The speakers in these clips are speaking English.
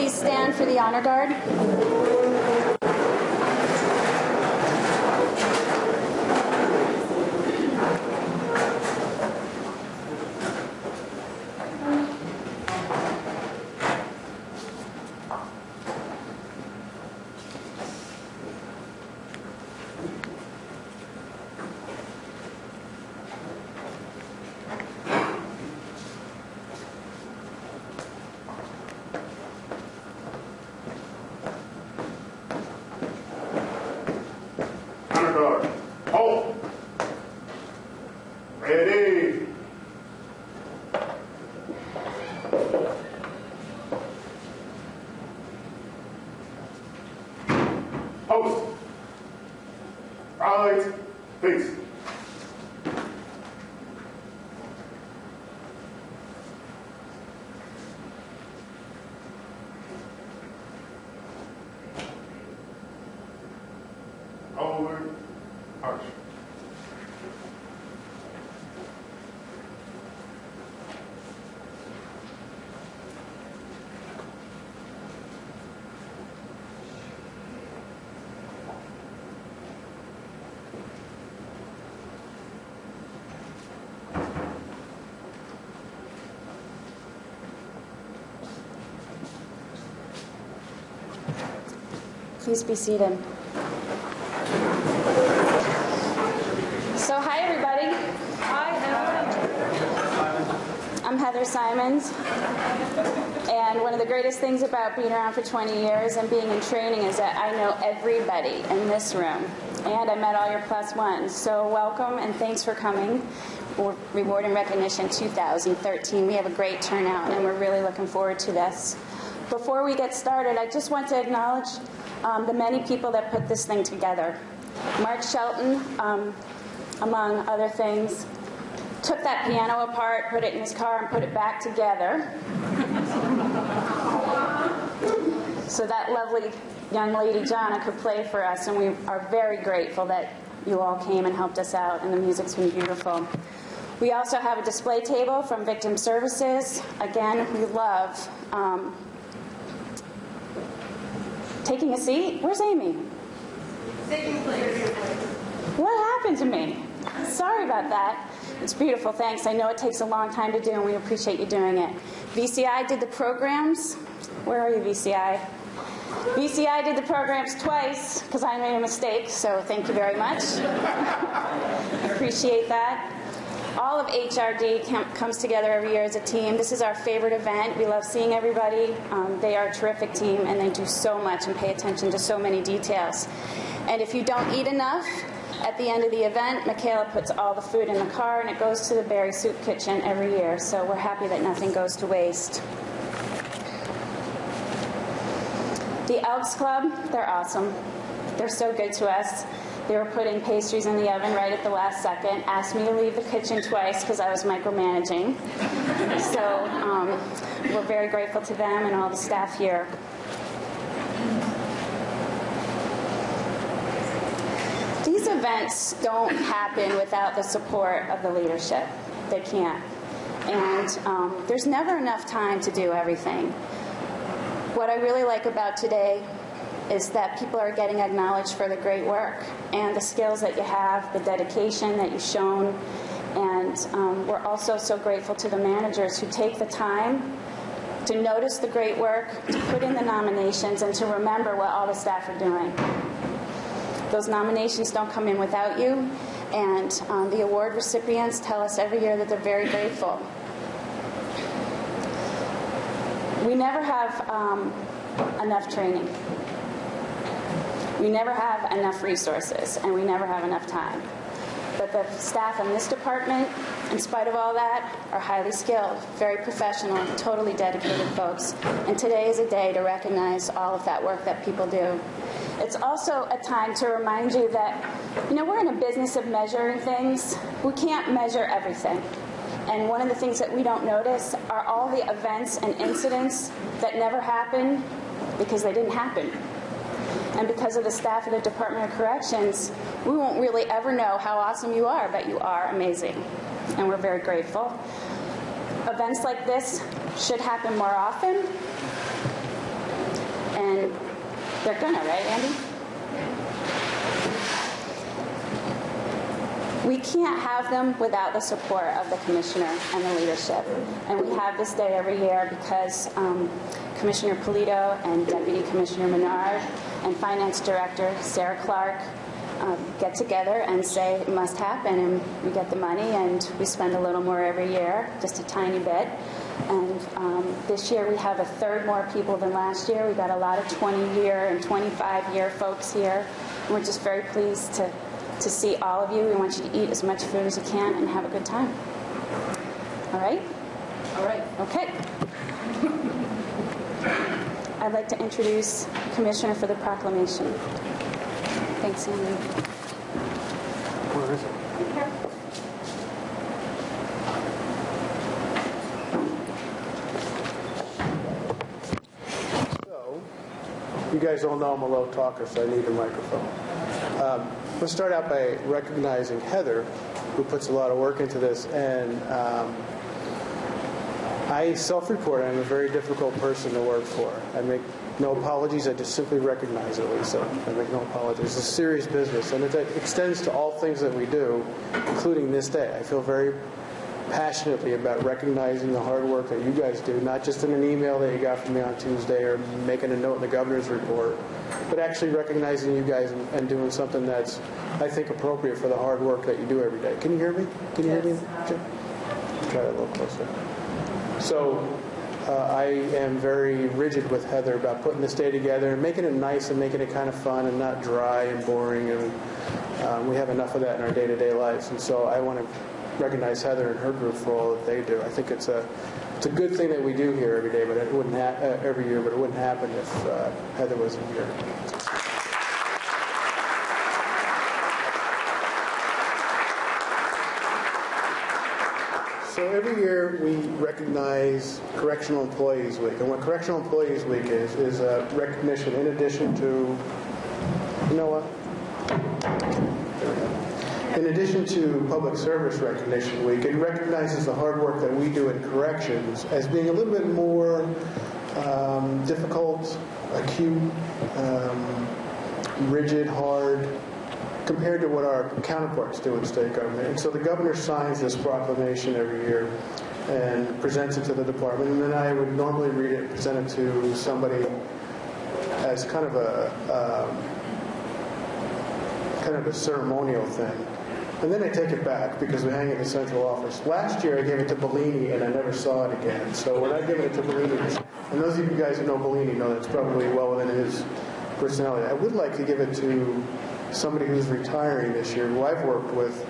please stand for the honor guard? Please be seated. So, hi everybody. Hi, I'm Heather Simons. And one of the greatest things about being around for 20 years and being in training is that I know everybody in this room. And I met all your plus ones. So welcome and thanks for coming. Reward and Recognition 2013. We have a great turnout and we're really looking forward to this. Before we get started, I just want to acknowledge the many people that put this thing together. Mark Shelton, among other things, took that piano apart, put it in his car, and put it back together. So that lovely young lady, Jonna, could play for us, and we are very grateful that you all came and helped us out, and the music's been beautiful. We also have a display table from Victim Services. Again, we love taking a seat. Where's Amy? Taking place. What happened to me? Sorry about that. It's beautiful, thanks. I know it takes a long time to do, and we appreciate you doing it. VCI did the programs. Where are you, VCI? VCI did the programs twice, because I made a mistake, so thank you very much. Appreciate that. All of HRD comes together every year as a team. This is our favorite event. We love seeing everybody. They are a terrific team, and they do so much and pay attention to so many details. And if you don't eat enough, at the end of the event, Michaela puts all the food in the car, and it goes to the Berry Soup Kitchen every year. So we're happy that nothing goes to waste. The Elks Club, they're awesome. They're so good to us. They were putting pastries in the oven right at the last second, asked me to leave the kitchen twice because I was micromanaging. So we're very grateful to them and all the staff here. These events don't happen without the support of the leadership. They can't. And there's never enough time to do everything. What I really like about today is that people are getting acknowledged for the great work and the skills that you have, the dedication that you've shown. And we're also so grateful to the managers who take the time to notice the great work, to put in the nominations, and to remember what all the staff are doing. Those nominations don't come in without you, and the award recipients tell us every year that they're very grateful. We never have enough training. We never have enough resources, and we never have enough time. But the staff in this department, in spite of all that, are highly skilled, very professional, totally dedicated folks. And today is a day to recognize all of that work that people do. It's also a time to remind you that, we're in a business of measuring things. We can't measure everything. And one of the things that we don't notice are all the events and incidents that never happened because they didn't happen. And because of the staff of the Department of Corrections, we won't really ever know how awesome you are, but you are amazing. And we're very grateful. Events like this should happen more often. They're gonna, right, Andy? We can't have them without the support of the commissioner and the leadership. And we have this day every year because Commissioner Polito and Deputy Commissioner Menard and Finance Director Sarah Clark get together and say it must happen, and we get the money, and we spend a little more every year, just a tiny bit. And this year we have a third more people than last year. We got a lot of 20-year and 25-year folks here. And we're just very pleased to see all of you. We want you to eat as much food as you can and have a good time. All right? All right. Okay. I'd like to introduce the Commissioner for the proclamation. Thanks, Andy. Where is it? Here. So, you guys all know I'm a low talker, so I need a microphone. Let's start out by recognizing Heather, who puts a lot of work into this, and I self-report I'm a very difficult person to work for. I make no apologies. I just simply recognize it, Lisa. I make no apologies. It's a serious business, and it extends to all things that we do, including this day. I feel very passionately about recognizing the hard work that you guys do, not just in an email that you got from me on Tuesday or making a note in the governor's report, but actually recognizing you guys and doing something that's, I think, appropriate for the hard work that you do every day. Can you hear me? Can you hear me, Jim? Try that a little closer. So I am very rigid with Heather about putting this day together and making it nice and making it kind of fun and not dry and boring. And we have enough of that in our day-to-day lives. And so I want to recognize Heather and her group for all that they do. I think it's a good thing that we do here every day, but it wouldn't every year, but it wouldn't happen if Heather wasn't here. So every year we recognize Correctional Employees Week. And what Correctional Employees Week is a recognition in addition to, you know what? In addition to Public Service Recognition Week, it recognizes the hard work that we do in corrections as being a little bit more difficult, acute, rigid, hard, compared to what our counterparts do in state government. And so the governor signs this proclamation every year and presents it to the department, and then I would normally read it and present it to somebody as kind of a ceremonial thing. And then I take it back because we hang it in the central office. Last year I gave it to Bellini and I never saw it again. So when I give it to Bellini, and those of you guys who know Bellini know that's probably well within his personality. I would like to give it to somebody who's retiring this year, who I've worked with.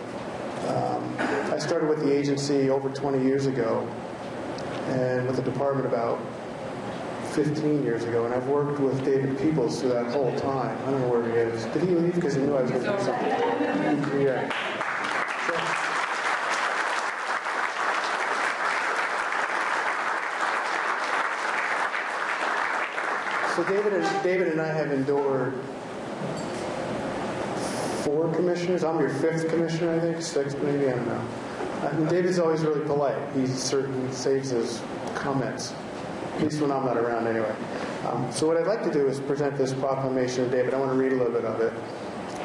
I started with the agency over 20 years ago and with the department about 15 years ago, and I've worked with David Peoples through that whole time. I don't know where he is. Did he leave because he knew I was going to do something? Yeah. So David and I have endured 4 commissioners. I'm your 5th commissioner, I think. 6th, maybe, I don't know. And David's always really polite. He certainly saves his comments, at least when I'm not around anyway. So what I'd like to do is present this proclamation to David. I want to read a little bit of it.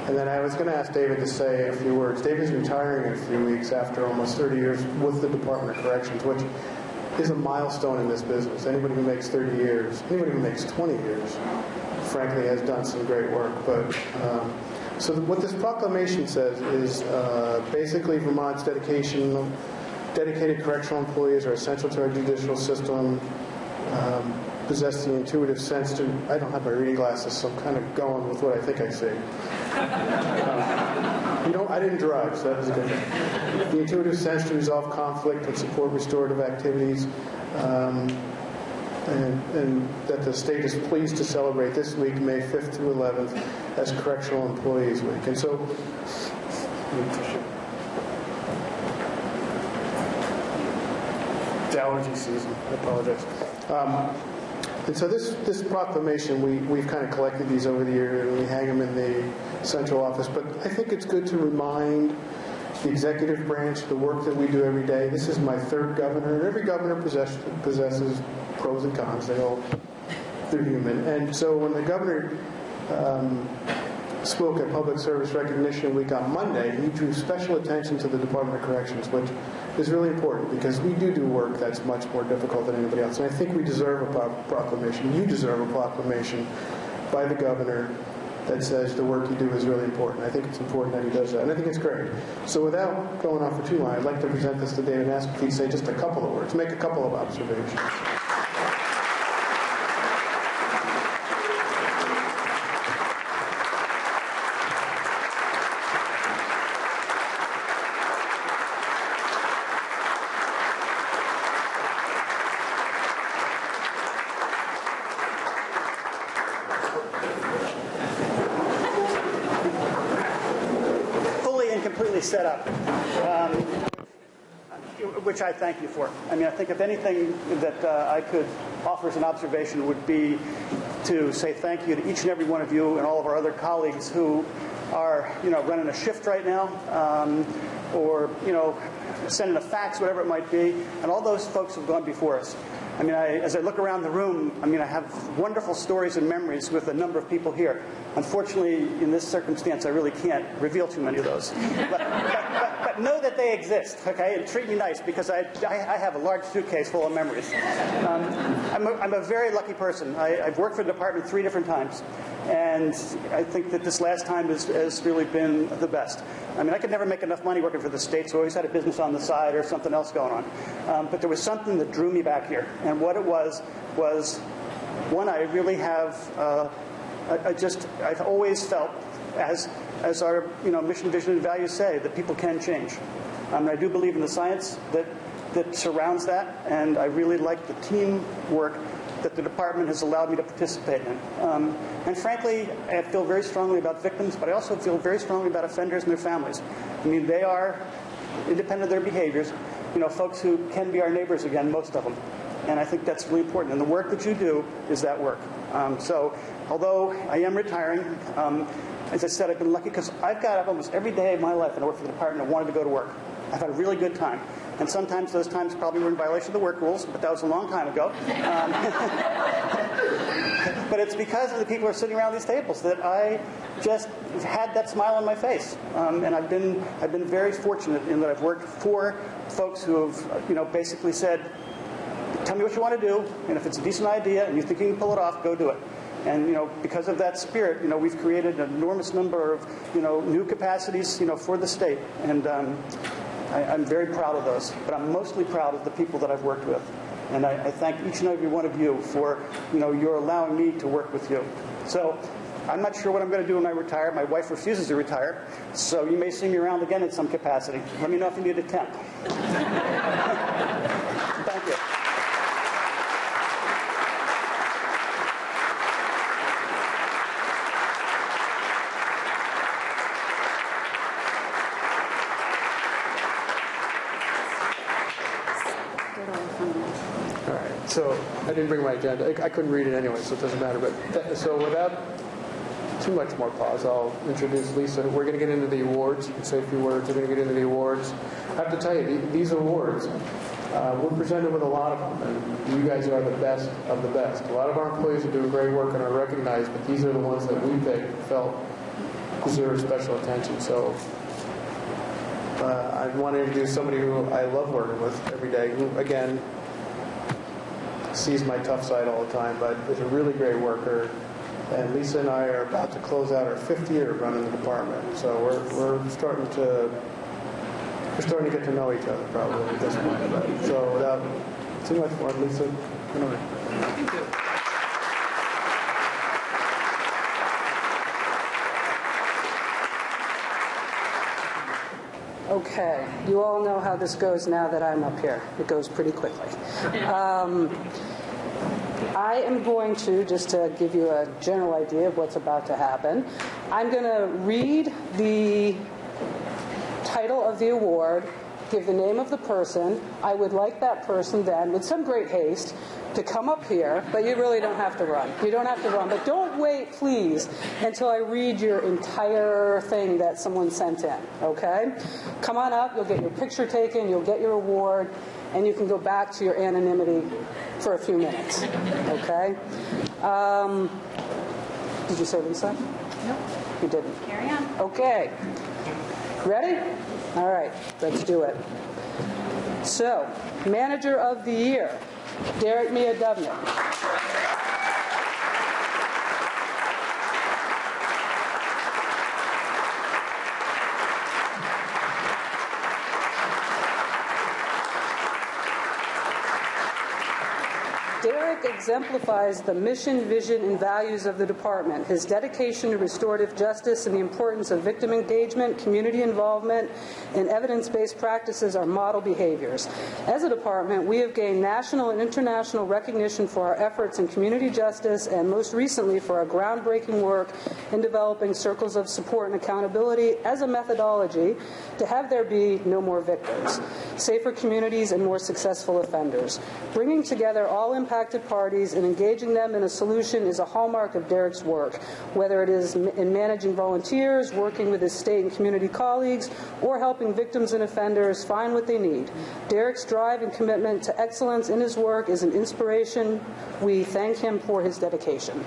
And then I was going to ask David to say a few words. David's retiring in a few weeks after almost 30 years with the Department of Corrections, which is a milestone in this business. Anybody who makes 30 years, anybody who makes 20 years, frankly, has done some great work. But so what this proclamation says is basically Vermont's dedicated correctional employees are essential to our judicial system, possess the intuitive sense to, I don't have my reading glasses, so I'm kind of going with what I think I see. I didn't drive, so that was a good thing. The intuitive sense to resolve conflict and support restorative activities, and that the state is pleased to celebrate this week, May 5th to 11th, as Correctional Employees Week. And so, it's allergy season. I apologize. And so this proclamation, we've kind of collected these over the years, and we hang them in the central office. But I think it's good to remind the executive branch the work that we do every day. This is my 3rd governor, and every governor possesses pros and cons. They all they're human. And so when the governor spoke at Public Service Recognition Week on Monday, he drew special attention to the Department of Corrections, which is really important because we do work that's much more difficult than anybody else. And I think we deserve a proclamation. You deserve a proclamation by the governor that says the work you do is really important. I think it's important that he does that, and I think it's great. So without going on for too long, I'd like to present this to David and ask if he'd say just a couple of words, make a couple of observations. Set up, which I thank you for. I mean, I think if anything that I could offer as an observation would be to say thank you to each and every one of you and all of our other colleagues who are, running a shift right now, or, sending a fax, whatever it might be, and all those folks who've gone before us. I mean, as I look around the room, I have wonderful stories and memories with a number of people here. Unfortunately, in this circumstance, I really can't reveal too many of those. But know that they exist, okay? And treat me nice because I have a large suitcase full of memories. I'm a very lucky person. I've worked for the department 3 different times, and I think that this last time has really been the best. I mean, I could never make enough money working for the state, so I always had a business on the side or something else going on. But there was something that drew me back here, and what it was one, I really have. I've always felt, as our mission, vision, and values say, that people can change. I do believe in the science that surrounds that, and I really like the teamwork that the department has allowed me to participate in. And frankly, I feel very strongly about victims, but I also feel very strongly about offenders and their families. I mean, they are, independent of their behaviors, folks who can be our neighbors again, most of them. And I think that's really important. And the work that you do is that work. So although I am retiring, as I said, I've been lucky because I've got up almost every day of my life and I work for the department and wanted to go to work. I've had a really good time. And sometimes those times probably were in violation of the work rules, but that was a long time ago. But it's because of the people who are sitting around these tables that I just had that smile on my face. And I've been very fortunate in that I've worked for folks who have, basically said, tell me what you want to do, and if it's a decent idea and you think you can pull it off, go do it. And, because of that spirit, we've created an enormous number of, new capacities, for the state. And I'm very proud of those. But I'm mostly proud of the people that I've worked with. And I thank each and every one of you for, your allowing me to work with you. So I'm not sure what I'm going to do when I retire. My wife refuses to retire. So you may see me around again in some capacity. Let me know if you need a tent. Thank you. So I didn't bring my agenda. I couldn't read it anyway, so it doesn't matter. But so without too much more pause, I'll introduce Lisa. We're going to get into the awards. You can say a few words. We're going to get into the awards. I have to tell you, these awards, we're presented with a lot of them, and you guys are the best of the best. A lot of our employees are doing great work and are recognized, but these are the ones that we felt deserve special attention. So I want to introduce somebody who I love working with every day, who, again, sees my tough side all the time, but is a really great worker. And Lisa and I are about to close out our 5th year of running the department. So we're starting to get to know each other probably at this point. But, so without too much more, Lisa, come on. Thank you. Okay, you all know how this goes now that I'm up here. It goes pretty quickly. I am going to, just to give you a general idea of what's about to happen, I'm going to read the title of the award, give the name of the person. I would like that person then, with some great haste, to come up here, but you really don't have to run. You don't have to run, but don't wait, please, until I read your entire thing that someone sent in, okay? Come on up, you'll get your picture taken, you'll get your award, and you can go back to your anonymity for a few minutes, okay? Did you say Lisa? Nope. You didn't. Carry on. Okay. Ready? All right, let's do it. So, Manager of the Year, Derek Miadovnik. Derek exemplifies the mission, vision, and values of the department. His dedication to restorative justice and the importance of victim engagement, community involvement, and evidence-based practices are model behaviors. As a department, we have gained national and international recognition for our efforts in community justice and most recently for our groundbreaking work in developing circles of support and accountability as a methodology to have there be no more victims, safer communities, and more successful offenders. Bringing together all impacted parties and engaging them in a solution is a hallmark of Derek's work, whether it is in managing volunteers, working with his state and community colleagues, or helping victims and offenders find what they need. Derek's drive and commitment to excellence in his work is an inspiration. We thank him for his dedication.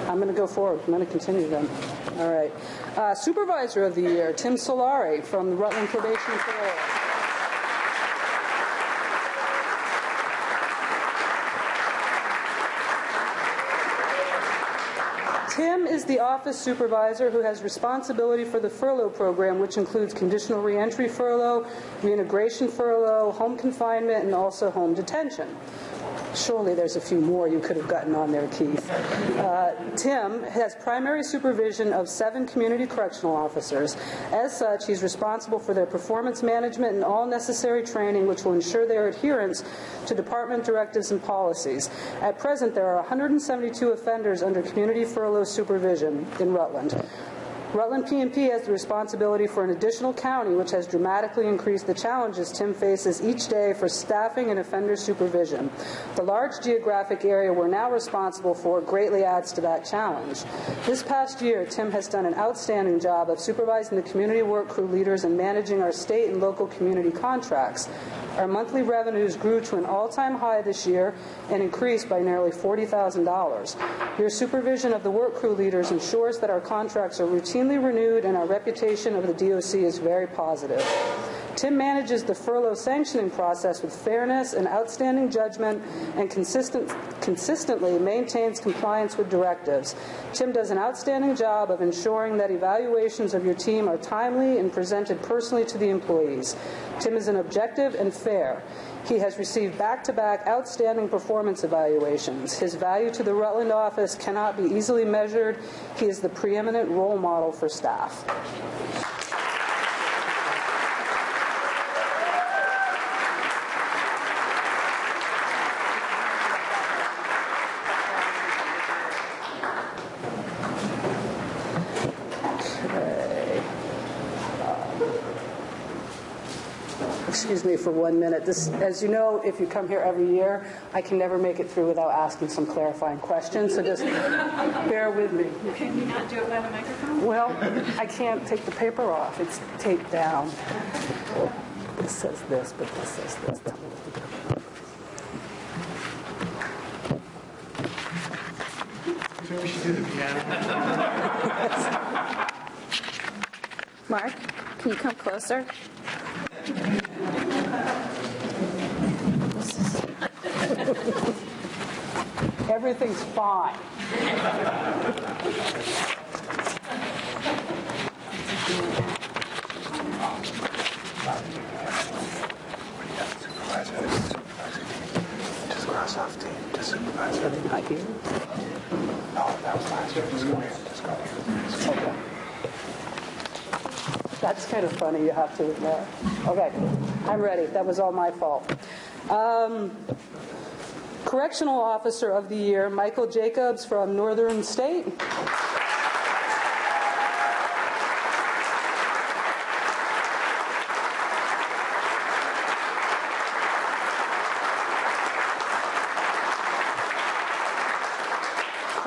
I'm going to go forward. I'm going to continue then. All right. Supervisor of the Year, Tim Solari from the Rutland Probation and Parole. Tim is the office supervisor who has responsibility for the furlough program, which includes conditional reentry furlough, reintegration furlough, home confinement, and also home detention. Surely there's a few more you could have gotten on there, Keith. Tim has primary supervision of 7 community correctional officers. As such, he's responsible for their performance management and all necessary training, which will ensure their adherence to department directives and policies. At present, there are 172 offenders under community furlough supervision in Rutland. Rutland P&P has the responsibility for an additional county, which has dramatically increased the challenges Tim faces each day for staffing and offender supervision. The large geographic area we're now responsible for greatly adds to that challenge. This past year, Tim has done an outstanding job of supervising the community work crew leaders and managing our state and local community contracts. Our monthly revenues grew to an all-time high this year and increased by nearly $40,000. Your supervision of the work crew leaders ensures that our contracts are routinely renewed and our reputation of the DOC is very positive. Tim manages the furlough sanctioning process with fairness and outstanding judgment and consistently maintains compliance with directives. Tim does an outstanding job of ensuring that evaluations of your team are timely and presented personally to the employees. Tim is an objective and fair. He has received back-to-back outstanding performance evaluations. His value to the Rutland office cannot be easily measured. He is the preeminent role model for staff. Excuse me for 1 minute. This, as you know, if you come here every year, I can never make it through without asking some clarifying questions, so just bear with me. Can you not do it by the microphone? Well, I can't take the paper off. It's taped down. This says this, but this says this. So we should do the piano. Mark, can you come closer? Everything's fine. Just cross off team to supervisor. Not here. No, that was last year. Just go here. Just go here. Okay. That's kind of funny, you have to admit. Okay, I'm ready. That was all my fault. Correctional Officer of the Year, Michael Jacobs from Northern State.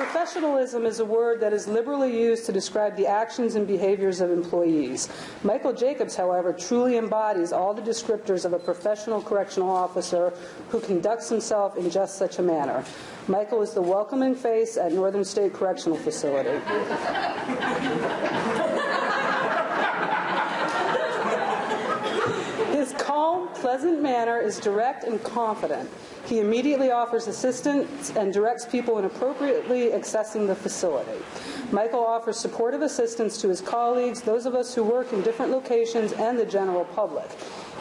Professionalism is a word that is liberally used to describe the actions and behaviors of employees. Michael Jacobs, however, truly embodies all the descriptors of a professional correctional officer who conducts himself in just such a manner. Michael is the welcoming face at Northern State Correctional Facility. His calm, pleasant manner is direct and confident. He immediately offers assistance and directs people in appropriately accessing the facility. Michael offers supportive assistance to his colleagues, those of us who work in different locations, and the general public.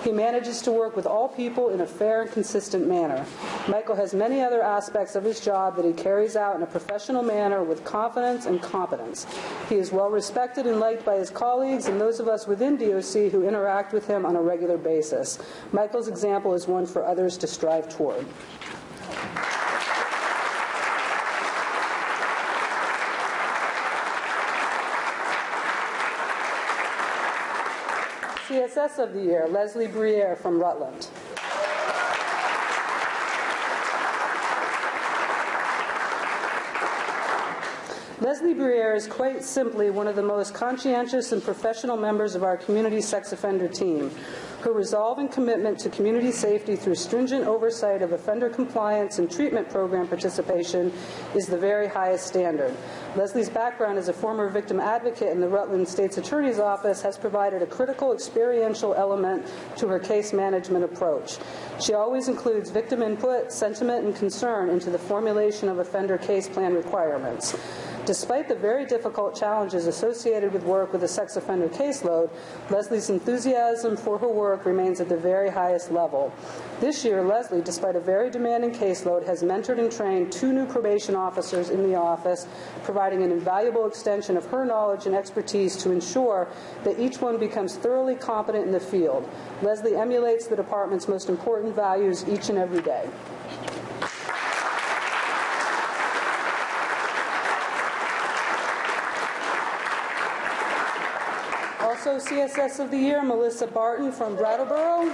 He manages to work with all people in a fair and consistent manner. Michael has many other aspects of his job that he carries out in a professional manner with confidence and competence. He is well respected and liked by his colleagues and those of us within DOC who interact with him on a regular basis. Michael's example is one for others to strive toward. CSS of the Year, Leslie Briere from Rutland. Leslie Briere is quite simply one of the most conscientious and professional members of our community sex offender team. Her resolve and commitment to community safety through stringent oversight of offender compliance and treatment program participation is the very highest standard. Leslie's background as a former victim advocate in the Rutland State's Attorney's Office has provided a critical experiential element to her case management approach. She always includes victim input, sentiment, and concern into the formulation of offender case plan requirements. Despite the very difficult challenges associated with work with a sex offender caseload, Leslie's enthusiasm for her work remains at the very highest level. This year, Leslie, despite a very demanding caseload, has mentored and trained 2 new probation officers in the office, providing an invaluable extension of her knowledge and expertise to ensure that each one becomes thoroughly competent in the field. Leslie emulates the department's most important values each and every day. Also, CSS of the Year, Melissa Barton from Brattleboro.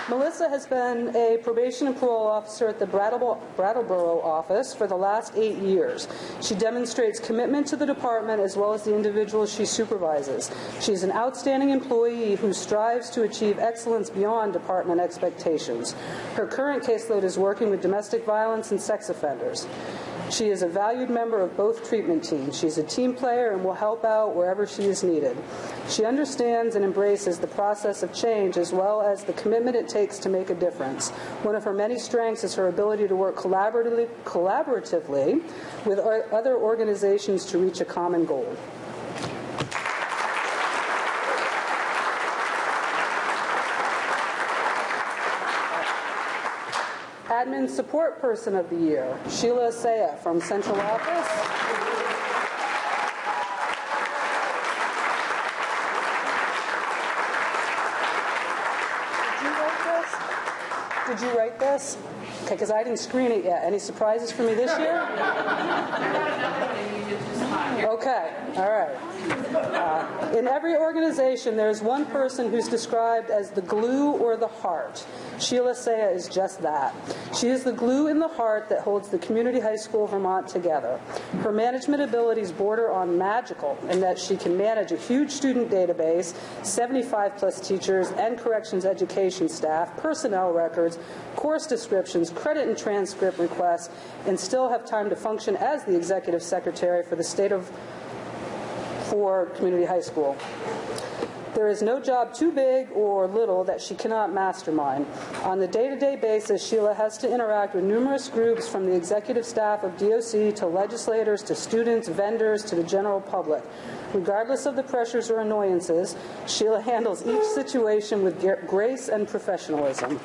Melissa has been a probation and parole officer at the Brattleboro office for the last 8 years. She demonstrates commitment to the department as well as the individuals she supervises. She is an outstanding employee who strives to achieve excellence beyond department expectations. Her current caseload is working with domestic violence and sex offenders. She is a valued member of both treatment teams. She's a team player and will help out wherever she is needed. She understands and embraces the process of change as well as the commitment it takes to make a difference. One of her many strengths is her ability to work collaboratively with other organizations to reach a common goal. Admin Support Person of the Year, Sheila Saya from Central Office. Did you write this? Okay, because I didn't screen it yet. Any surprises for me this year? Okay, all right. In every organization, there's one person who's described as the glue or the heart. Sheila Saya is just that. She is the glue in the heart that holds the Community High School Vermont together. Her management abilities border on magical in that she can manage a huge student database, 75-plus teachers and corrections education staff, personnel records, course descriptions, credit and transcript requests, and still have time to function as the executive secretary for the state of Community High School. There is no job too big or little that she cannot mastermind. On the day-to-day basis, Sheila has to interact with numerous groups from the executive staff of DOC to legislators to students, vendors, to the general public. Regardless of the pressures or annoyances, Sheila handles each situation with grace and professionalism.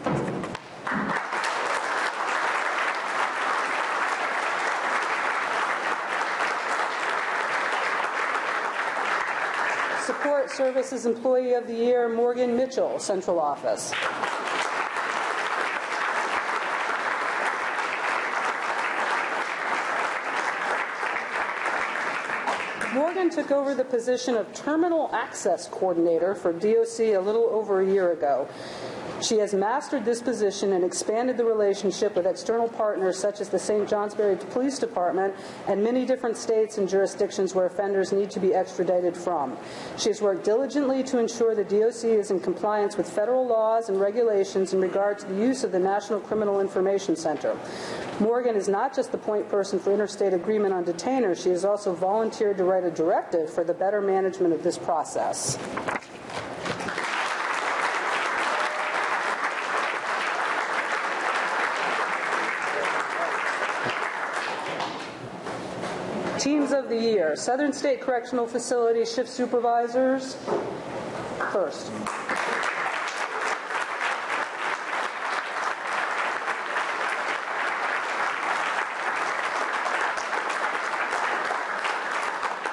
Support Services Employee of the Year, Morgan Mitchell, Central Office. Morgan Morgan took over the position of Terminal Access Coordinator for DOC a little over a year ago. She has mastered this position and expanded the relationship with external partners such as the St. Johnsbury Police Department and many different states and jurisdictions where offenders need to be extradited from. She has worked diligently to ensure the DOC is in compliance with federal laws and regulations in regard to the use of the National Criminal Information Center. Morgan is not just the point person for interstate agreement on detainers, she has also volunteered to write a directive for the better management of this process. Teams of the Year. Southern State Correctional Facility Shift Supervisors. First.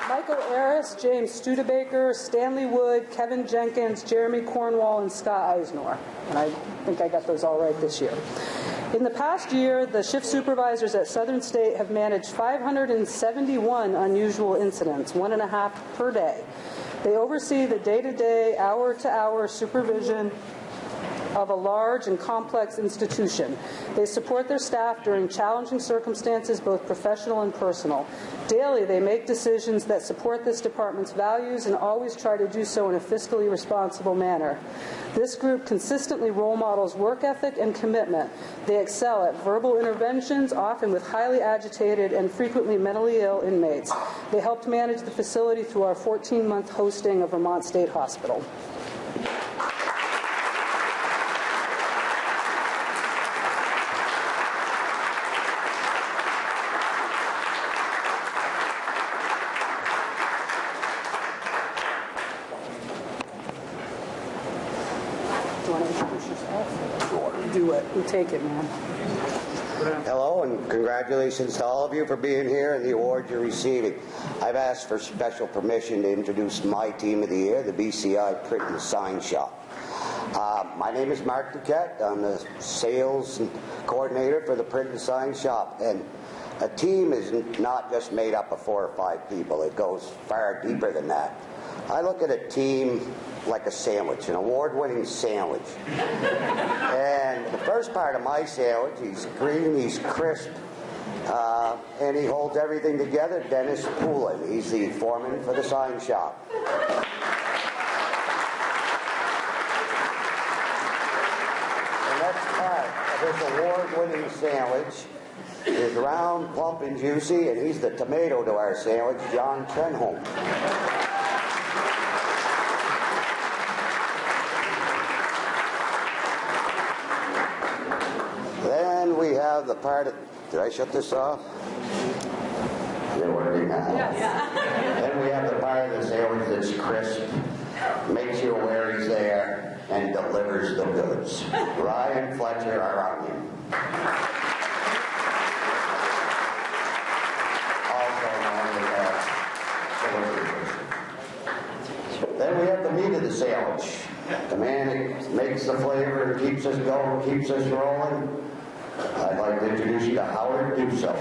Michael Aris, James Studebaker, Stanley Wood, Kevin Jenkins, Jeremy Cornwall, and Scott Eisnor. And I think I got those all right this year. In the past year, the shift supervisors at Southern State have managed 571 unusual incidents, 1.5 per day. They oversee the day-to-day, hour-to-hour supervision of a large and complex institution. They support their staff during challenging circumstances, both professional and personal. Daily, they make decisions that support this department's values and always try to do so in a fiscally responsible manner. This group consistently role models work ethic and commitment. They excel at verbal interventions, often with highly agitated and frequently mentally ill inmates. They helped manage the facility through our 14-month hosting of Vermont State Hospital. Take it, man. Hello, and congratulations to all of you for being here and the award you're receiving. I've asked for special permission to introduce my team of the year, the BCI Print and Sign Shop. My name is Mark Duquette. I'm the sales coordinator for the Print and Sign Shop. And a team is not just made up of 4 or 5 people. It goes far deeper than that. I look at a team like a sandwich, an award-winning sandwich. And the first part of my sandwich, he's green, he's crisp, and he holds everything together, Dennis Poulin. He's the foreman for the sign shop. The next part of this award-winning sandwich is round, plump, and juicy, and he's the tomato to our sandwich, John Trenholm. We have the part of, did I shut this off? Is it working now? Yes. Then we have the part of the sandwich that's crisp, makes you aware he's there, and delivers the goods. Ryan Fletcher, our onion. Also known as Then we have the meat of the sandwich. The man that makes the flavor and keeps us going, keeps us rolling. I'd like to introduce you to Howard Duso. And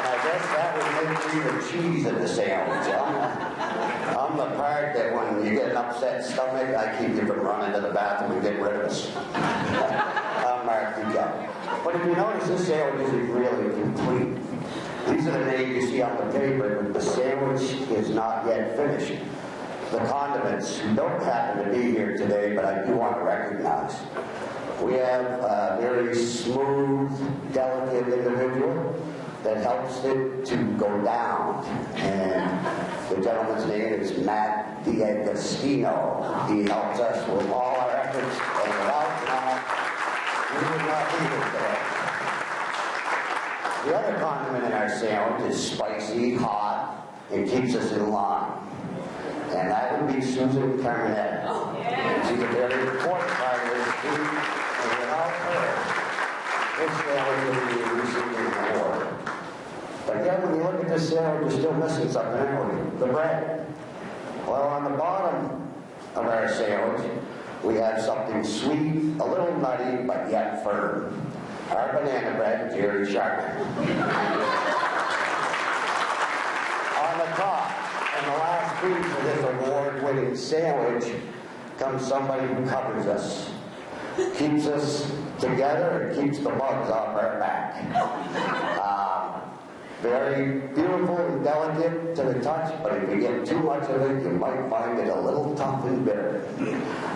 I guess that would make me the cheese in the sandwich. I'm the part that when you get an upset stomach, I keep you from running to the bathroom and getting rid of us. I'm Mark Duquette. But if you notice, this sandwich isn't really complete. These are the names you see on the paper, but the sandwich is not yet finished. The condiments don't happen to be here today, but I do want to recognize. We have a very smooth, delicate individual that helps it to go down. And the gentleman's name is Matt D'Agostino. He helps us with all our efforts, and without Matt, we would not be here today. The other condiment in our sandwich is spicy, hot, and keeps us in line. And that would be Susan Carmenette. She's a very important part of this team, and without her, this sandwich would be receiving an award. But yet, when you look at this sandwich, we're still missing something, aren't we? The bread. Well, on the bottom of our sandwich, we have something sweet, a little nutty, but yet firm. our banana bread, Jerry Sharp. On the top, and the last piece of this award-winning sandwich, comes somebody who covers us, keeps us together, and keeps the bugs off our back. Very beautiful and delicate to the touch, but if you get too much of it, you might find it a little tough and bitter.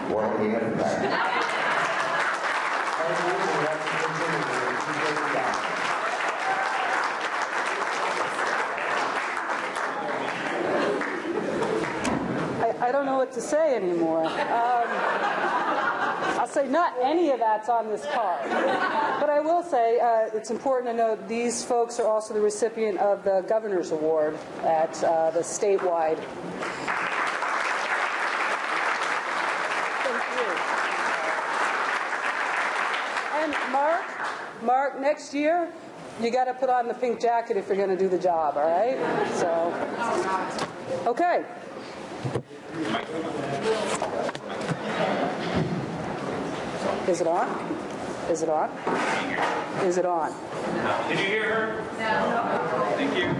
Well, we have that. I don't know what to say anymore. I'll say not any of that's on this card. But I will say it's important to note these folks are also the recipient of the Governor's Award at the statewide. Thank you. And Mark, next year, you got to put on the pink jacket if you're going to do the job, all right? So, okay. Is it on? Is it on? Is it on? Did you hear her? No. Thank you.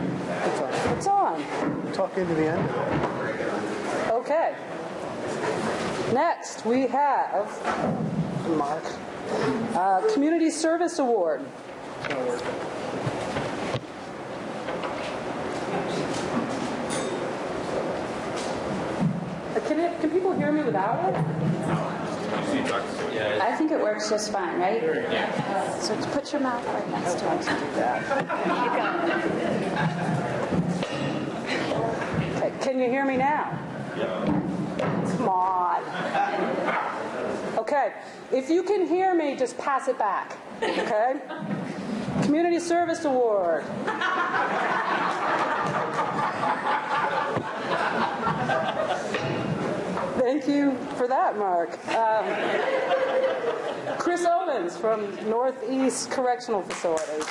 It's on. Talk into the end. Okay. Next, we have Mark. Community Service Award. Can people hear me without it? I think it works just fine, right? Yeah. So just put your mouth right next to it. Okay, can you hear me now? Yeah. Come on. Okay, if you can hear me, just pass it back. Okay? Community Service Award. Thank you for that, Mark. Chris Owens from Northeast Correctional Facility.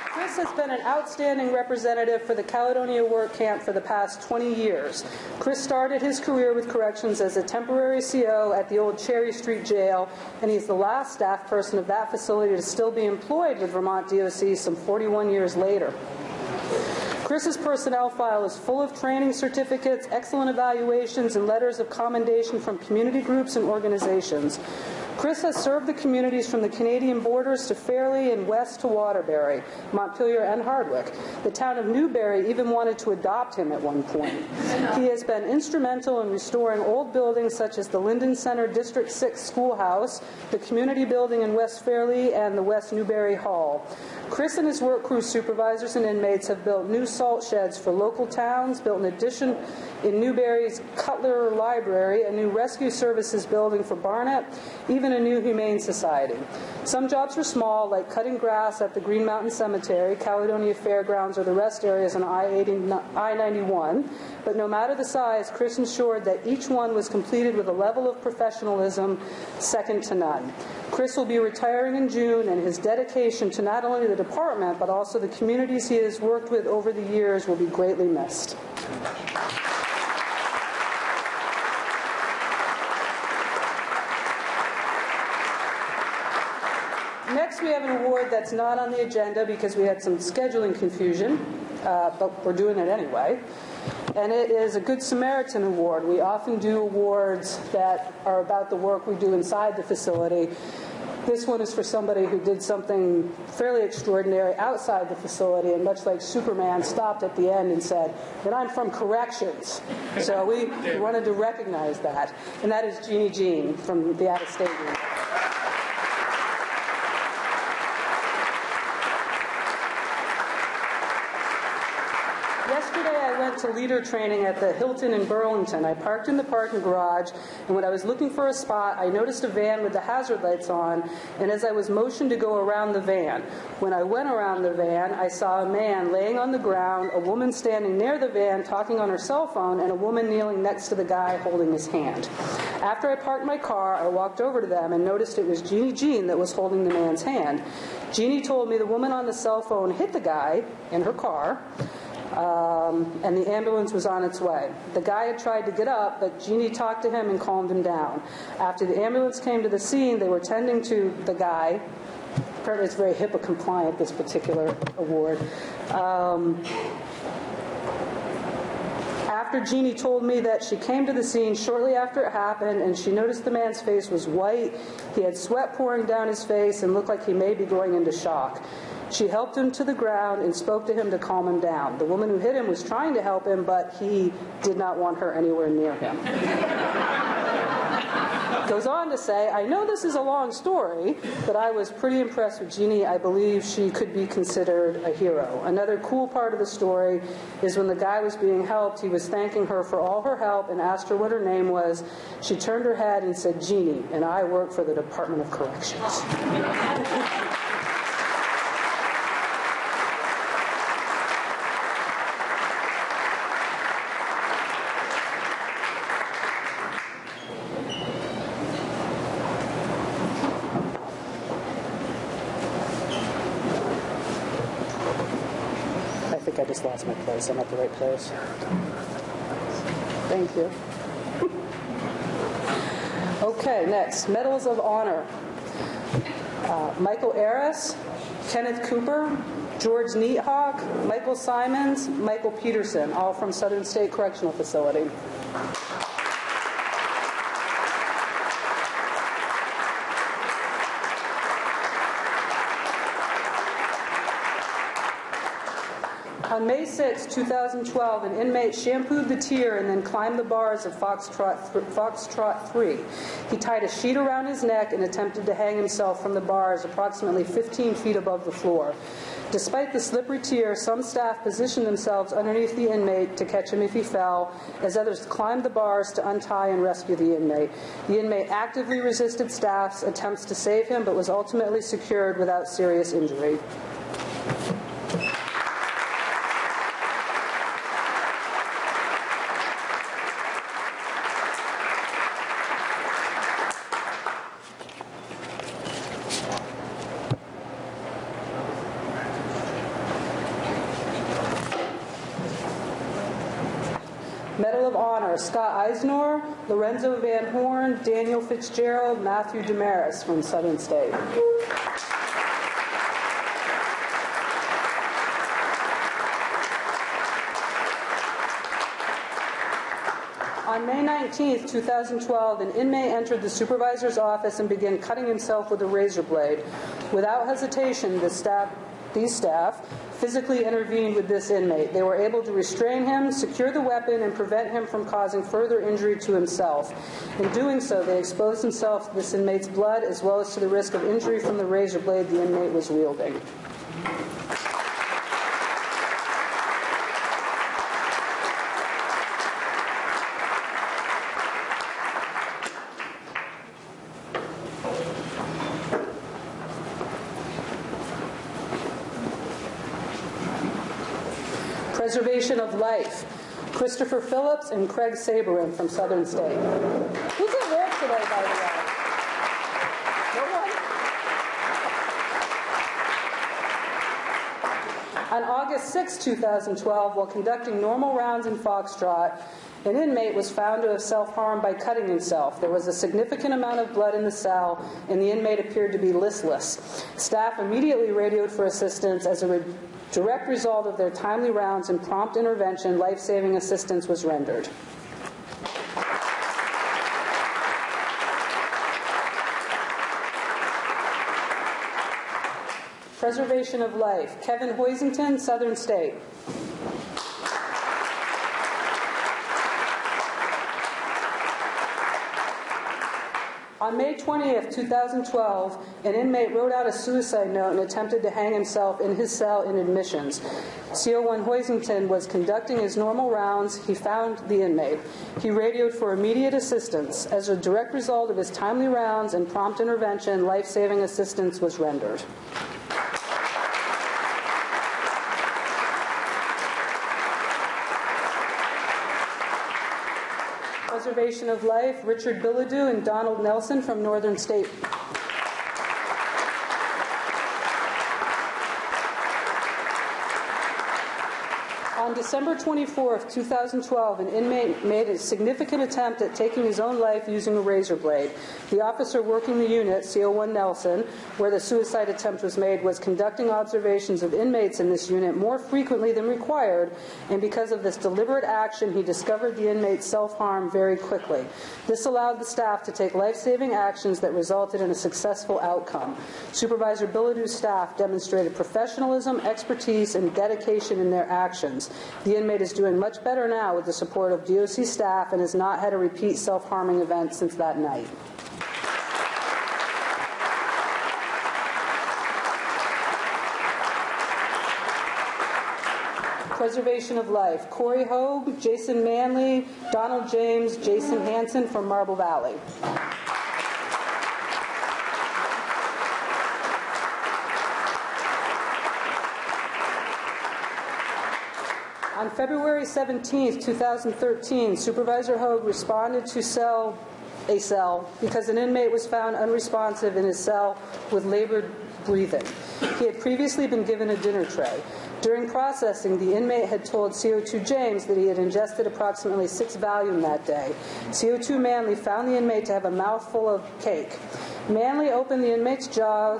Chris has been an outstanding representative for the Caledonia Work Camp for the past 20 years. Chris started his career with corrections as a temporary CO at the old Cherry Street Jail, and he's the last staff person of that facility to still be employed with Vermont DOC some 41 years later. Chris's personnel file is full of training certificates, excellent evaluations, and letters of commendation from community groups and organizations. Chris has served the communities from the Canadian borders to Fairleigh and west to Waterbury, Montpelier, and Hardwick. The town of Newbury even wanted to adopt him at one point. He has been instrumental in restoring old buildings such as the Linden Center District 6 Schoolhouse, the community building in West Fairleigh, and the West Newbury Hall. Chris and his work crew supervisors and inmates have built new salt sheds for local towns, built an addition in Newbury's Cutler Library, a new rescue services building for Barnett, even a new humane society. Some jobs are small, like cutting grass at the Green Mountain Cemetery, Caledonia Fairgrounds, or the rest areas on I-91. But no matter the size, Chris ensured that each one was completed with a level of professionalism second to none. Chris will be retiring in June, and his dedication to not only the department, but also the communities he has worked with over the years will be greatly missed. Next, we have an award that's not on the agenda because we had some scheduling confusion, but we're doing it anyway. And it is a Good Samaritan Award. We often do awards that are about the work we do inside the facility. This one is for somebody who did something fairly extraordinary outside the facility, and much like Superman, stopped at the end and said, "And I'm from corrections." So we wanted to recognize that. And that is Jeannie Jean from the out-of-state unit. Yesterday I went to leader training at the Hilton in Burlington. I parked in the parking garage, and when I was looking for a spot, I noticed a van with the hazard lights on, and as I was motioned to go around the van, when I went around the van, I saw a man laying on the ground, a woman standing near the van talking on her cell phone, and a woman kneeling next to the guy holding his hand. After I parked my car, I walked over to them and noticed it was Jeannie Jean that was holding the man's hand. Jeannie told me the woman on the cell phone hit the guy in her car, and the ambulance was on its way. The guy had tried to get up, but Jeannie talked to him and calmed him down. After the ambulance came to the scene, they were tending to the guy. Apparently it's very HIPAA compliant, this particular award. After Jeannie told me that she came to the scene shortly after it happened, and she noticed the man's face was white, he had sweat pouring down his face, and looked like he may be going into shock. She helped him to the ground and spoke to him to calm him down. The woman who hit him was trying to help him, but he did not want her anywhere near him. Goes on to say, I know this is a long story, but I was pretty impressed with Jeannie. I believe she could be considered a hero. Another cool part of the story is when the guy was being helped, he was thanking her for all her help and asked her what her name was. She turned her head and said, Jeannie, and I work for the Department of Corrections. I just lost my place. I'm at the right place. Thank you. Okay, next. Medals of Honor. Michael Aris, Kenneth Cooper, George Neathawk, Michael Simons, Michael Peterson, all from Southern State Correctional Facility. On May 6, 2012, an inmate shampooed the tear and then climbed the bars of Foxtrot 3. He tied a sheet around his neck and attempted to hang himself from the bars approximately 15 feet above the floor. Despite the slippery tier, some staff positioned themselves underneath the inmate to catch him if he fell, as others climbed the bars to untie and rescue the inmate. The inmate actively resisted staff's attempts to save him, but was ultimately secured without serious injury. Medal of Honor, Scott Eisnor, Lorenzo Van Horn, Daniel Fitzgerald, Matthew Damaris from Southern State. On May 19, 2012, an inmate entered the supervisor's office and began cutting himself with a razor blade. Without hesitation, these staff physically intervened with this inmate. They were able to restrain him, secure the weapon, and prevent him from causing further injury to himself. In doing so, they exposed themselves to this inmate's blood as well as to the risk of injury from the razor blade the inmate was wielding. Preservation of Life, Christopher Phillips and Craig Saberin from Southern State. Who's at work today, by the way? No one? On August 6, 2012, while conducting normal rounds in Foxtrot, an inmate was found to have self-harmed by cutting himself. There was a significant amount of blood in the cell, and the inmate appeared to be listless. Staff immediately radioed for assistance. As a direct result of their timely rounds and prompt intervention, life-saving assistance was rendered. Preservation of Life, Kevin Hoisington, Southern State. On May 20th, 2012, an inmate wrote out a suicide note and attempted to hang himself in his cell in admissions. CO1 Hoisington was conducting his normal rounds. He found the inmate. He radioed for immediate assistance. As a direct result of his timely rounds and prompt intervention, life-saving assistance was rendered. Preservation of Life, Richard Bilodeau and Donald Nelson from Northern State. On On December 24th, 2012, an inmate made a significant attempt at taking his own life using a razor blade. The officer working the unit, CO1 Nelson, where the suicide attempt was made, was conducting observations of inmates in this unit more frequently than required, and because of this deliberate action, he discovered the inmate's self-harm very quickly. This allowed the staff to take life-saving actions that resulted in a successful outcome. Supervisor Bilodeau's staff demonstrated professionalism, expertise, and dedication in their actions. The inmate is doing much better now with the support of DOC staff and has not had a repeat self-harming event since that night. Preservation of life. Corey Hogue, Jason Manley, Donald James, Jason Hansen from Marble Valley. On February 17, 2013, Supervisor Hogue responded to a cell because an inmate was found unresponsive in his cell with labored breathing. He had previously been given a dinner tray. During processing, the inmate had told CO2 James that he had ingested approximately 6 Valium that day. CO2 Manley found the inmate to have a mouthful of cake. Manley opened the inmate's jaw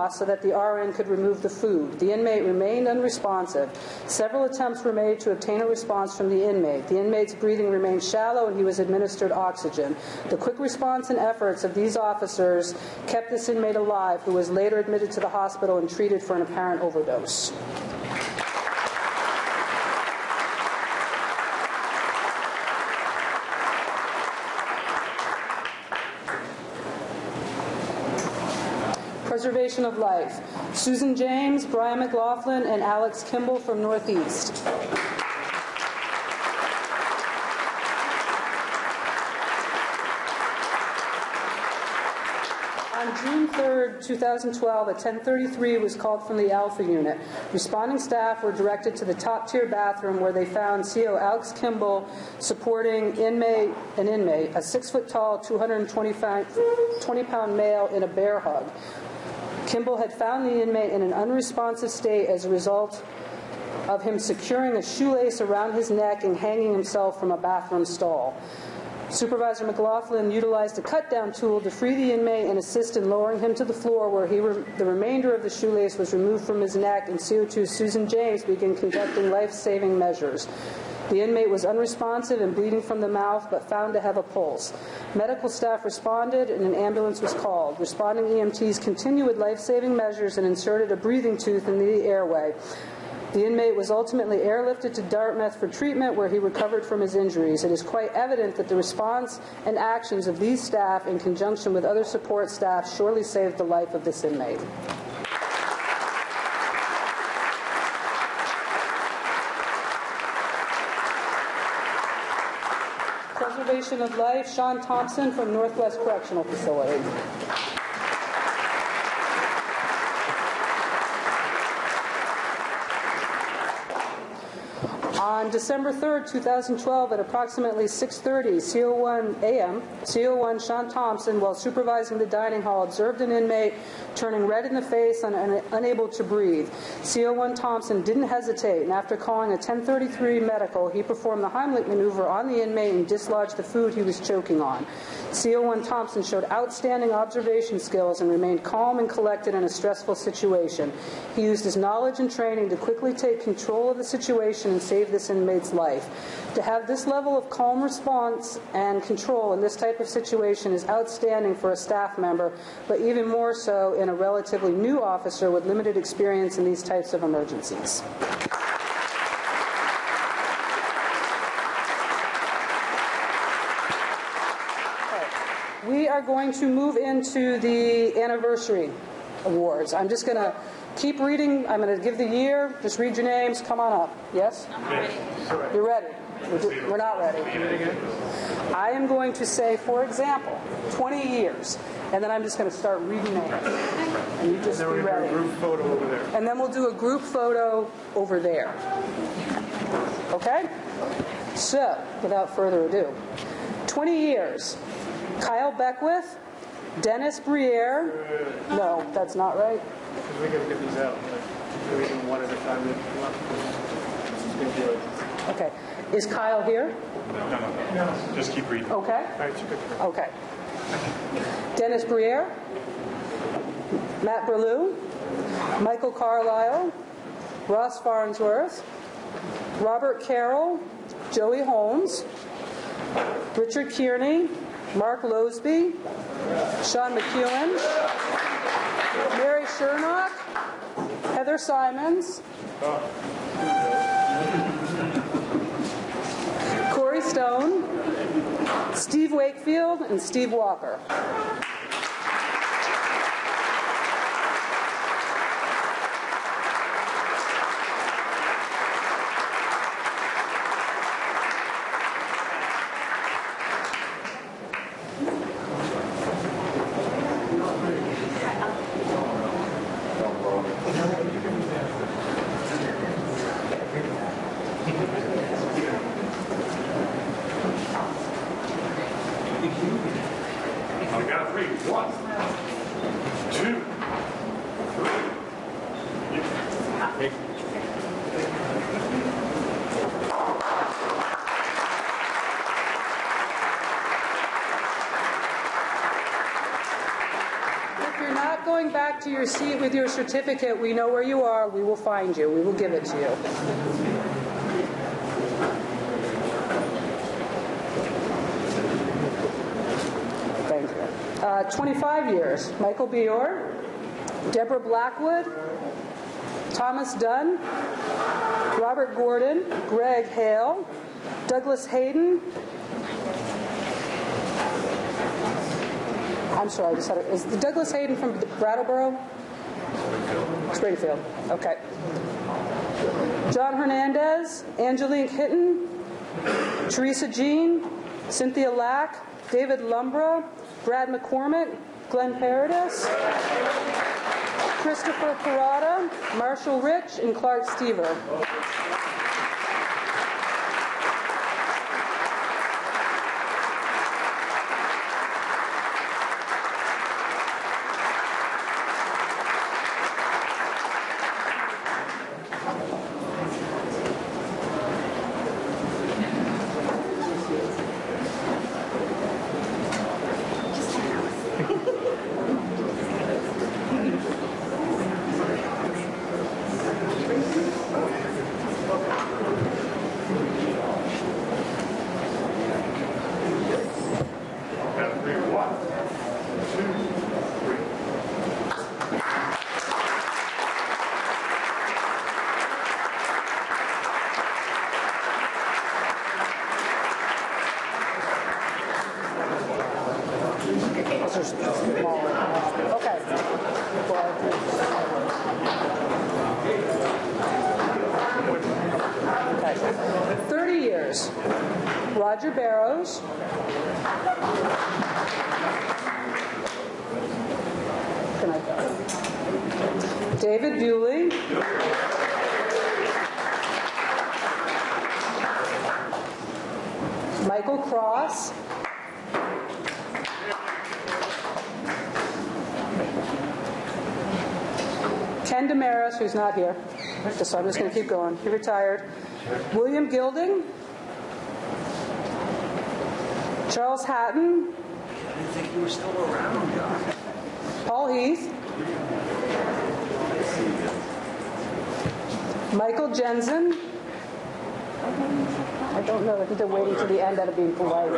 so that the RN could remove the food. The inmate remained unresponsive. Several attempts were made to obtain a response from the inmate. The inmate's breathing remained shallow and he was administered oxygen. The quick response and efforts of these officers kept this inmate alive, who was later admitted to the hospital and treated for an apparent overdose. Preservation of life. Susan James, Brian McLaughlin, and Alex Kimball from Northeast. On June 3rd, 2012, at 10:33 was called from the Alpha unit. Responding staff were directed to the top-tier bathroom where they found CO Alex Kimball supporting an inmate, a 6-foot-tall, 220-pound male in a bear hug. Kimball had found the inmate in an unresponsive state as a result of him securing a shoelace around his neck and hanging himself from a bathroom stall. Supervisor McLaughlin utilized a cut-down tool to free the inmate and assist in lowering him to the floor, where the remainder of the shoelace was removed from his neck, and CO2 Susan James began conducting life-saving measures. The inmate was unresponsive and bleeding from the mouth, but found to have a pulse. Medical staff responded and an ambulance was called. Responding EMTs continued with life-saving measures and inserted a breathing tooth in the airway. The inmate was ultimately airlifted to Dartmouth for treatment, where he recovered from his injuries. It is quite evident that the response and actions of these staff, in conjunction with other support staff, surely saved the life of this inmate. Preservation of life. Shawn Thompson from Northwest Correctional Facility. On December 3rd, 2012, at approximately 6:30 CO1 a.m., CO1 Shawn Thompson, while supervising the dining hall, observed an inmate turning red in the face and unable to breathe. CO1 Thompson didn't hesitate, and after calling a 1033 medical, he performed the Heimlich maneuver on the inmate and dislodged the food he was choking on. CO1 Thompson showed outstanding observation skills and remained calm and collected in a stressful situation. He used his knowledge and training to quickly take control of the situation and save this inmate's life. To have this level of calm response and control in this type of situation is outstanding for a staff member, but even more so in a relatively new officer with limited experience in these types of emergencies. We are going to move into the anniversary awards. I'm just going to keep reading. I'm going to give the year. Just read your names. Come on up. Yes? I'm ready. You're ready. We're not ready. I am going to say, for example, 20 years. And then I'm just going to start reading names. And you just be ready. Group photo over there. And then we'll do a group photo over there. Okay? So, without further ado, 20 years. Kyle Beckwith, Dennis Briere. No, that's not right. Because we got to get these out. Like, do we do one at a time? Okay. Is Kyle here? No. Just keep reading. Okay. All right, it's good. Okay. Dennis Briere, Matt Berlew, Michael Carlisle, Ross Farnsworth, Robert Carroll, Joey Holmes, Richard Kearney, Mark Losby, Shawn McEwen, Mary Shernock, Heather Simons, Corey Stone, Steve Wakefield, and Steve Walker. On the count of 3. 1, 2, 3. If you're not going back to your seat with your certificate, we know where you are. We will find you. We will give it to you. Thank you. 25 years. Michael Bior, Deborah Blackwood, Thomas Dunn, Robert Gordon, Greg Hale, Douglas Hayden. I'm sorry, I just had is the Douglas Hayden from Brattleboro? Springfield. Okay. John Hernandez, Angelique Hitton, Teresa Jean, Cynthia Lack, David Lumbra, Brad McCormick, Glenn Paradis, Christopher Parada, Marshall Rich, and Clark Stever. Okay. 30 years. Roger Barrows. Can I go? David Bewley. Michael Cross. Ken Damaris, who's not here. So I'm just going to keep going. He retired. William Gilding. Charles Hatton. I didn't think you were still around, John. Paul Heath. Michael Jensen. I don't know. I think they're waiting to the end out of being polite.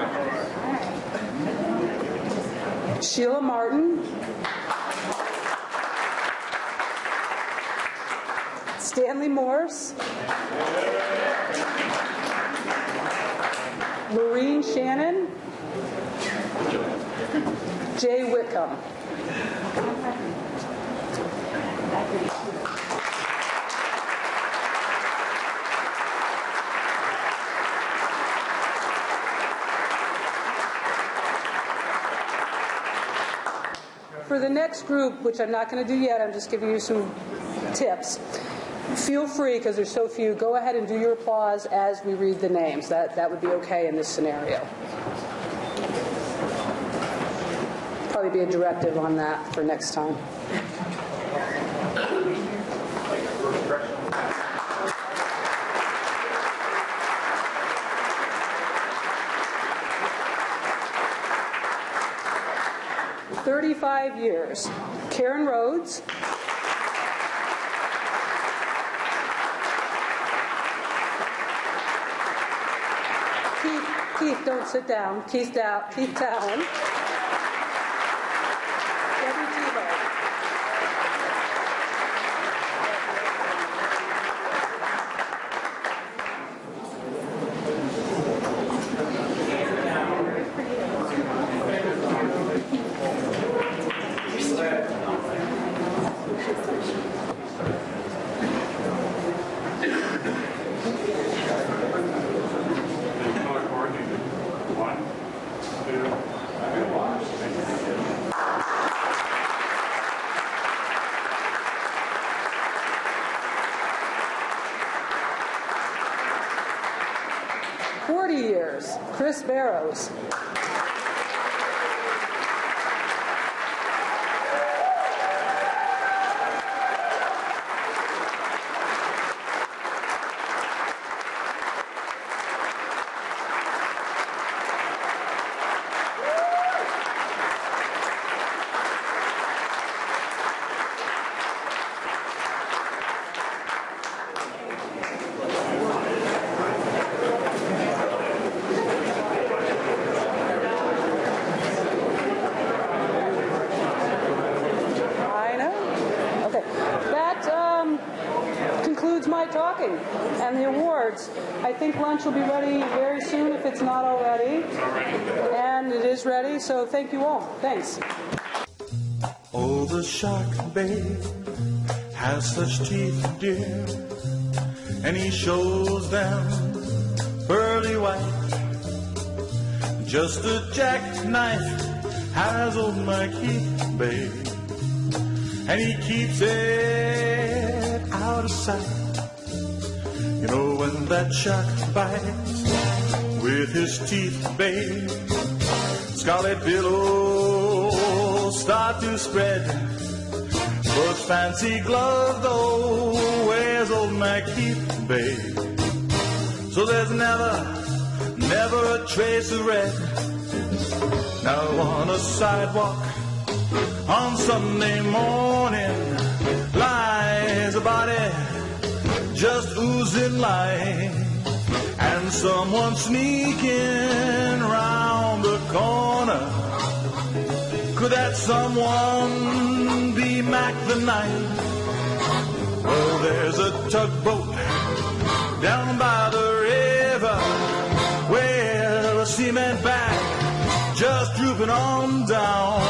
Sheila Martin. Stanley Morse. Maureen Shannon. Jay Whitcomb. For the next group, which I'm not going to do yet, I'm just giving you some tips. Feel free, because there's so few, go ahead and do your applause as we read the names. That would be okay in this scenario. Probably be a directive on that for next time. 35 years. Karen Rhodes. Keith, don't sit down. Keith Allen. Debbie Tebow. Chris Barrows. And the awards. I think lunch will be ready very soon if it's not already. And it is ready, so thank you all. Thanks. Oh, the shark, babe, has such teeth, dear, and he shows them pearly white. Just a jackknife has old my Keith, babe, and he keeps it out of sight. You know when that shark bites with his teeth, babe, scarlet billows start to spread. But fancy gloves, though, wears old McKeith, babe. So there's never a trace of red. Now on a sidewalk on Sunday morning lies a body just oozing life, and someone sneaking round the corner. Could that someone be Mac the Knife? Well, there's a tugboat down by the river where a cement bag just drooping on down.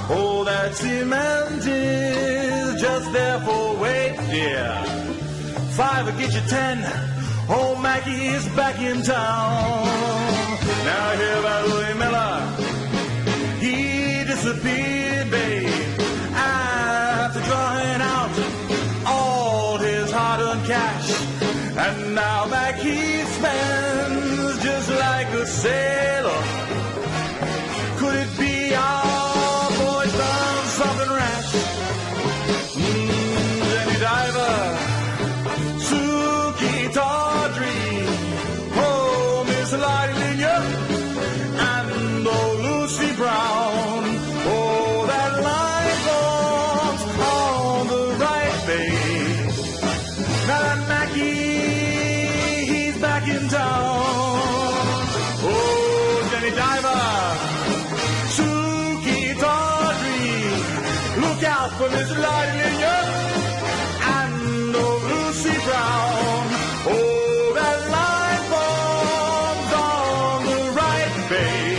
Oh, that cement is just there for weight, dear. 5 will get you 10. Old Mackie is back in town. Now hear about Willie Miller. He disappeared, babe, after drawing out all his hard-earned cash. And now Mackie spends just like a sailor. Could it be our boy's done something rash? Jenny Diver, Tawdry, oh, Miss Lottie Linier, and old Lucy Brown. Oh, that line forms on the right, babe. Now that Mackie, he's back in town. Oh, Jenny Diver, Suki Tawdry, look out for Miss Lottie Linier, and old Lucy Brown. Oh, that line forms on the right, babe.